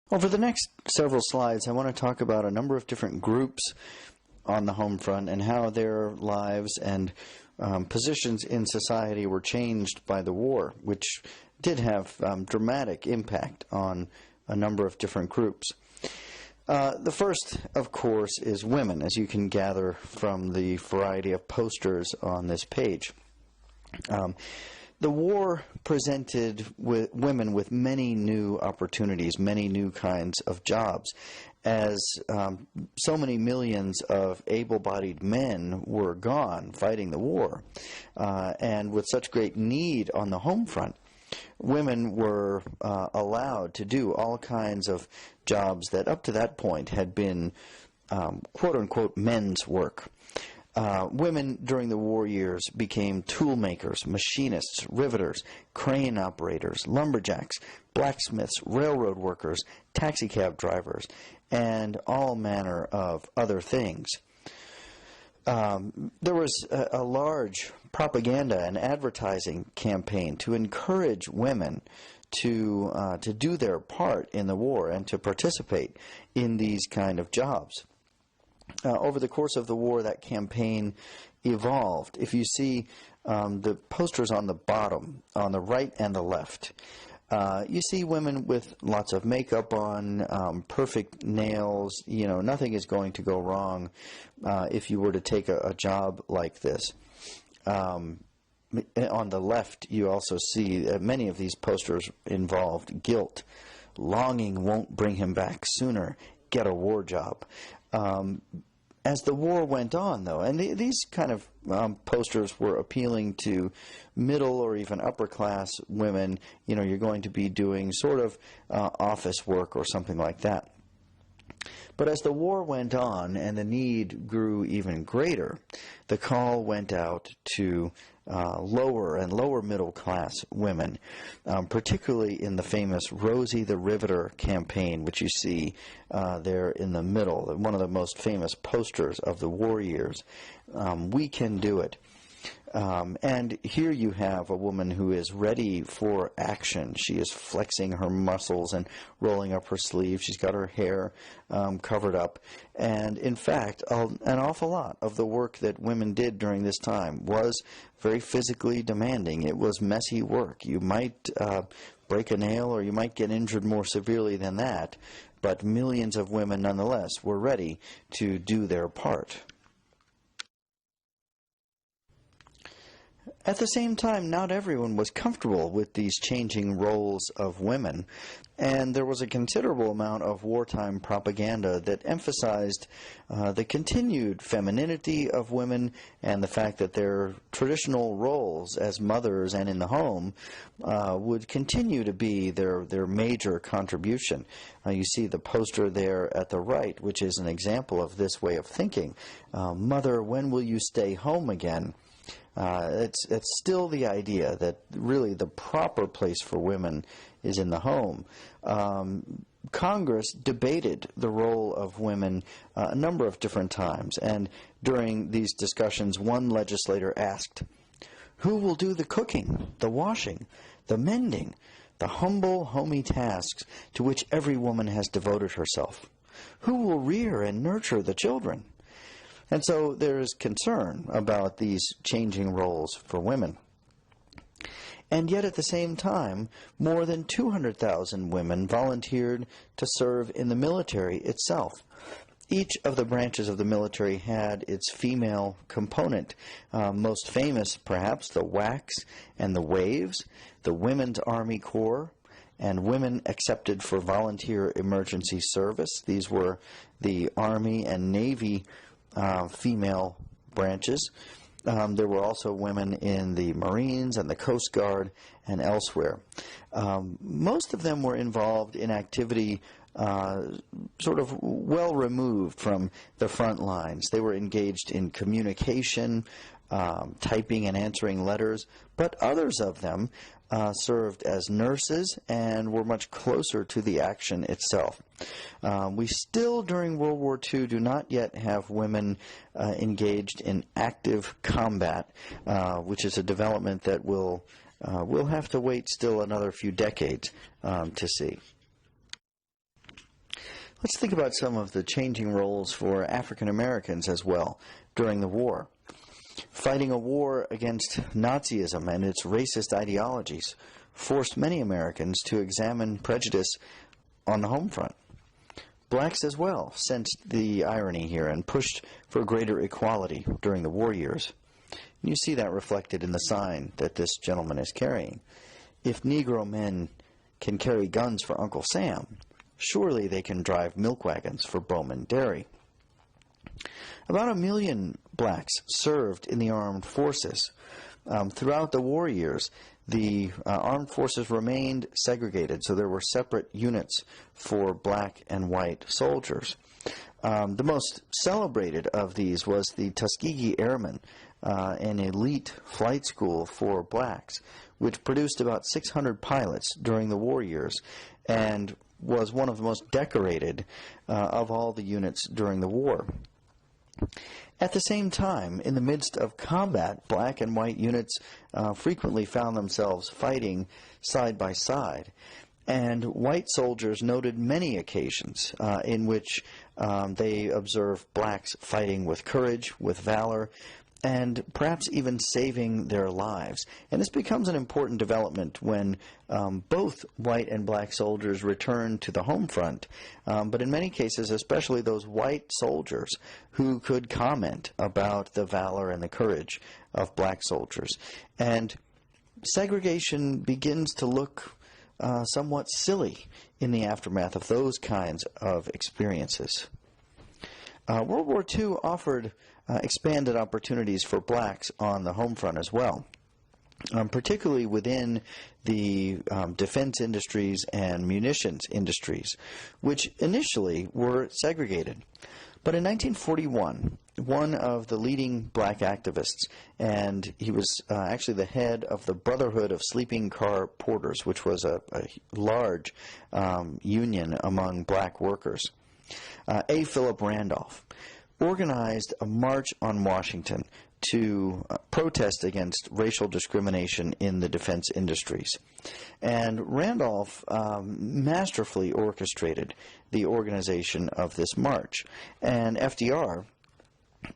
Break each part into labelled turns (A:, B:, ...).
A: Over the next several slides, I want to talk about a number of different groups on the home front and how their lives and positions in society were changed by the war, which did have dramatic impact on a number of different groups. The first, of course, is women, as you can gather from the variety of posters on this page. The war presented women with many new opportunities, many new kinds of jobs, as so many millions of able-bodied men were gone fighting the war. And with such great need on the home front, women were allowed to do all kinds of jobs that up to that point had been quote-unquote men's work. Women during the war years became tool makers, machinists, riveters, crane operators, lumberjacks, blacksmiths, railroad workers, taxicab drivers, and all manner of other things. There was a large propaganda and advertising campaign to encourage women to do their part in the war and to participate in these kind of jobs. Over the course of the war, that campaign evolved. If you see the posters on the bottom, on the right and the left, you see women with lots of makeup on, perfect nails. You know, nothing is going to go wrong if you were to take a job like this. On the left, you also see many of these posters involved guilt. Longing won't bring him back sooner. Get a war job. As the war went on, though, and these kind of posters were appealing to middle or even upper class women, you know, you're going to be doing sort of office work or something like that. But as the war went on and the need grew even greater, the call went out to lower and lower middle class women, particularly in the famous Rosie the Riveter campaign, which you see there in the middle, one of the most famous posters of the war years. We can do it. And here you have a woman who is ready for action. She is flexing her muscles and rolling up her sleeves. She's got her hair covered up. And in fact, an awful lot of the work that women did during this time was very physically demanding. It was messy work. You might break a nail or you might get injured more severely than that, but millions of women nonetheless were ready to do their part. At the same time, not everyone was comfortable with these changing roles of women, and there was a considerable amount of wartime propaganda that emphasized the continued femininity of women and the fact that their traditional roles as mothers and in the home would continue to be their major contribution. You see the poster there at the right, which is an example of this way of thinking. Mother, when will you stay home again? It's still the idea that really the proper place for women is in the home. Congress debated the role of women a number of different times, and during these discussions, one legislator asked, "Who will do the cooking, the washing, the mending, the humble, homey tasks to which every woman has devoted herself? Who will rear and nurture the children?" And so there is concern about these changing roles for women. And yet at the same time, more than 200,000 women volunteered to serve in the military itself. Each of the branches of the military had its female component. Most famous, perhaps, the WACs and the WAVEs, the Women's Army Corps, and women accepted for volunteer emergency service. These were the Army and Navy female branches. There were also women in the Marines and the Coast Guard and elsewhere. Most of them were involved in activity sort of well removed from the front lines. They were engaged in communication, typing and answering letters, but others of them served as nurses and were much closer to the action itself. We still, during World War II, do not yet have women engaged in active combat, which is a development that we'll have to wait still another few decades to see. Let's think about some of the changing roles for African Americans as well during the war. Fighting a war against Nazism and its racist ideologies forced many Americans to examine prejudice on the home front. Blacks as well sensed the irony here and pushed for greater equality during the war years. You see that reflected in the sign that this gentleman is carrying. If Negro men can carry guns for Uncle Sam, surely they can drive milk wagons for Bowman Dairy. About 1 million blacks served in the armed forces. Throughout the war years, the armed forces remained segregated, so there were separate units for black and white soldiers. The most celebrated of these was the Tuskegee Airmen, an elite flight school for blacks, which produced about 600 pilots during the war years and was one of the most decorated of all the units during the war. At the same time, in the midst of combat, black and white units frequently found themselves fighting side by side. And white soldiers noted many occasions in which they observed blacks fighting with courage, with valor, and perhaps even saving their lives. And this becomes an important development when both white and black soldiers return to the home front, but in many cases, especially those white soldiers who could comment about the valor and the courage of black soldiers. And segregation begins to look somewhat silly in the aftermath of those kinds of experiences. World War II offered expanded opportunities for blacks on the home front as well, particularly within the defense industries and munitions industries, which initially were segregated. But in 1941, one of the leading black activists, and he was actually the head of the Brotherhood of Sleeping Car Porters, which was a large union among black workers, A. Philip Randolph, organized a march on Washington to protest against racial discrimination in the defense industries. And Randolph masterfully orchestrated the organization of this march. And FDR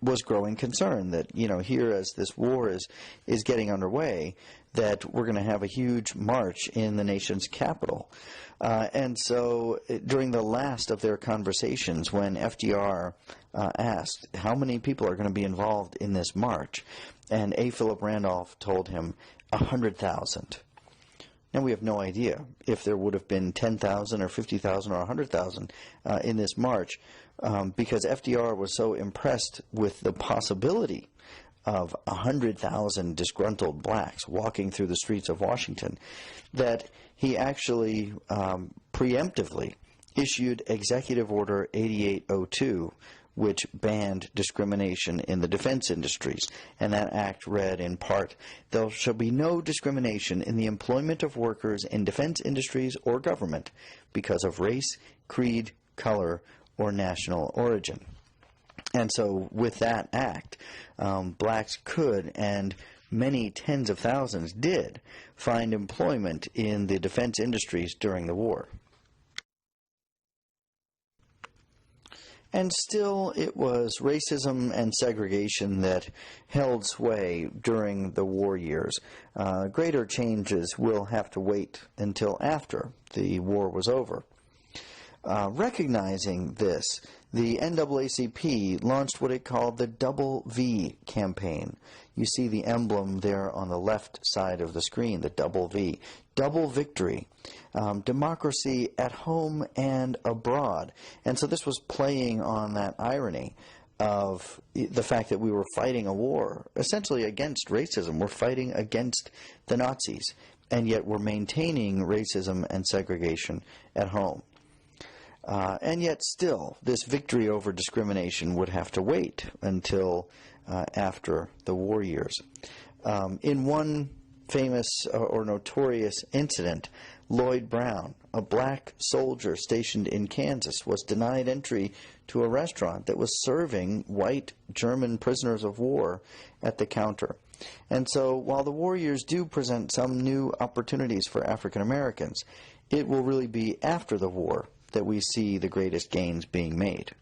A: was growing concern that, here as this war is getting underway, that we're going to have a huge march in the nation's capital. And so during the last of their conversations, when FDR asked how many people are going to be involved in this march, and A. Philip Randolph told him 100,000. Now we have no idea if there would have been 10,000 or 50,000 or 100,000 in this march, because FDR was so impressed with the possibility of 100,000 disgruntled blacks walking through the streets of Washington that he actually preemptively issued Executive Order 8802, which banned discrimination in the defense industries. And that act read in part, "There shall be no discrimination in the employment of workers in defense industries or government because of race, creed, color, or national origin." And so with that act, blacks could, and many tens of thousands did, find employment in the defense industries during the war. And still, it was racism and segregation that held sway during the war years. Greater changes will have to wait until after the war was over. Recognizing this, the NAACP launched what it called the W.E.B campaign. You see the emblem there on the left side of the screen, the W.E.B. Double victory. Democracy at home and abroad. And so this was playing on that irony of the fact that we were fighting a war essentially against racism. We're fighting against the Nazis, and yet we're maintaining racism and segregation at home. And yet still, this victory over discrimination would have to wait until after the war years. In one famous or notorious incident, Lloyd Brown, a black soldier stationed in Kansas, was denied entry to a restaurant that was serving white German prisoners of war at the counter. And so while the war years do present some new opportunities for African Americans, it will really be after the war that we see the greatest gains being made.